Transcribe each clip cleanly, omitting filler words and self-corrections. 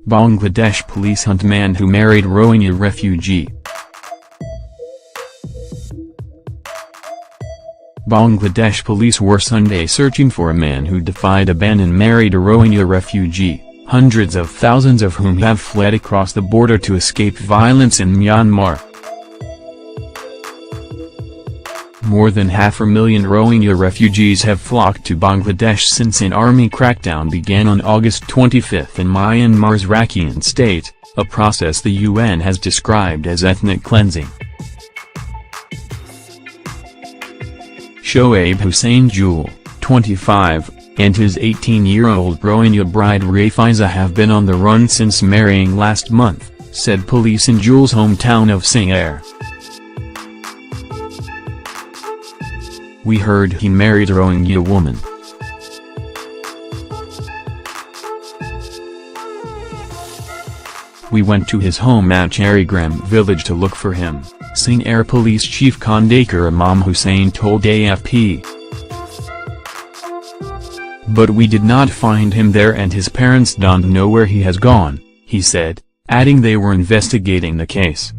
Bangladesh police hunt man who married Rohingya refugee. Bangladesh police were Sunday searching for a man who defied a ban and married a Rohingya refugee, hundreds of thousands of whom have fled across the border to escape violence in Myanmar. More than 500,000 Rohingya refugees have flocked to Bangladesh since an army crackdown began on August 25 in Myanmar's Rakhine state, a process the UN has described as ethnic cleansing. Shoaib Hussain Jewel, 25, and his 18-year-old Rohingya bride Raifiza have been on the run since marrying last month, said police in Jewel's hometown of Singapore. "We heard he married a Rohingya woman. We went to his home at Cherigram village to look for him," Singapore Police Chief Kondakar Imam Hussain told AFP. "But we did not find him there and his parents don't know where he has gone," he said, adding they were investigating the case.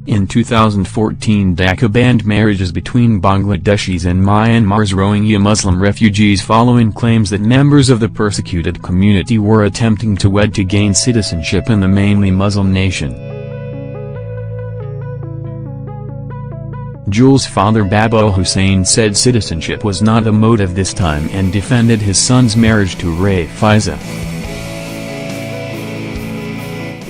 In 2014, Dhaka banned marriages between Bangladeshis and Myanmar's Rohingya Muslim refugees following claims that members of the persecuted community were attempting to wed to gain citizenship in the mainly Muslim nation. Jewel's father Baba Hussain said citizenship was not a motive this time and defended his son's marriage to Raifiza.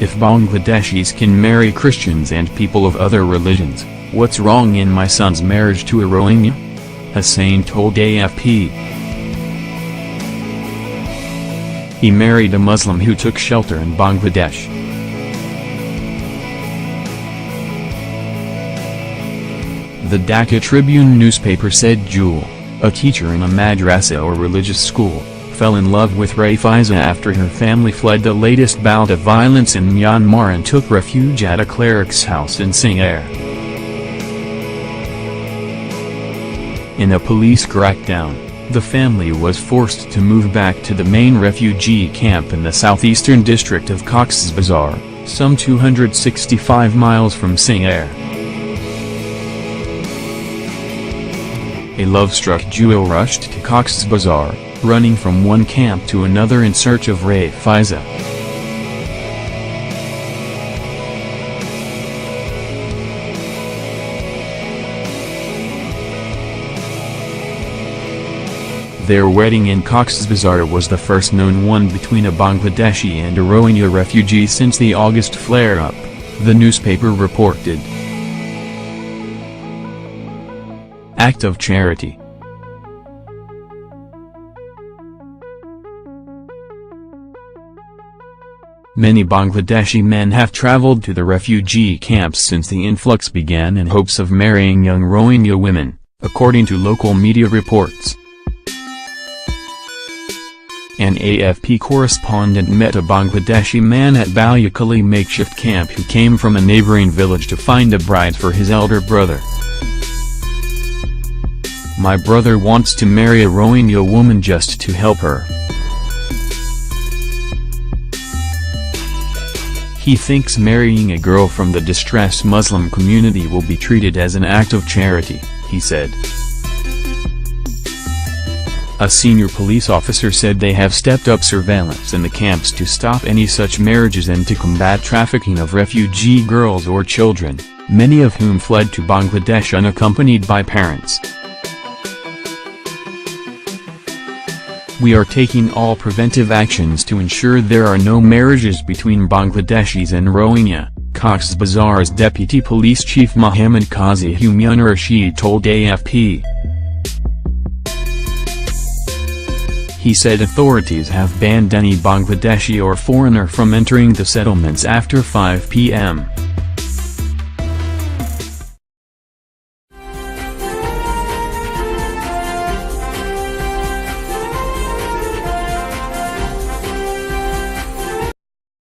"If Bangladeshis can marry Christians and people of other religions, what's wrong in my son's marriage to a Rohingya?" Hussain told AFP. He married a Muslim who took shelter in Bangladesh. The Dhaka Tribune newspaper said Jewel, a teacher in a madrasa or religious school, fell in love with Raifiza after her family fled the latest bout of violence in Myanmar and took refuge at a cleric's house in Singapore. In a police crackdown, the family was forced to move back to the main refugee camp in the southeastern district of Cox's Bazar, some 265 miles from Singapore. A love-struck duo rushed to Cox's Bazar, running from one camp to another in search of Raifiza. Their wedding in Cox's Bazar was the first known one between a Bangladeshi and a Rohingya refugee since the August flare-up, the newspaper reported. Act of charity. Many Bangladeshi men have traveled to the refugee camps since the influx began in hopes of marrying young Rohingya women, according to local media reports. An AFP correspondent met a Bangladeshi man at Balyakali makeshift camp who came from a neighboring village to find a bride for his elder brother. "My brother wants to marry a Rohingya woman just to help her. He thinks marrying a girl from the distressed Muslim community will be treated as an act of charity," he said. A senior police officer said they have stepped up surveillance in the camps to stop any such marriages and to combat trafficking of refugee girls or children, many of whom fled to Bangladesh unaccompanied by parents. "We are taking all preventive actions to ensure there are no marriages between Bangladeshis and Rohingya," Cox's Bazar's Deputy Police Chief Mohammed Qazi Humayun Rashid told AFP. He said authorities have banned any Bangladeshi or foreigner from entering the settlements after 5 p.m.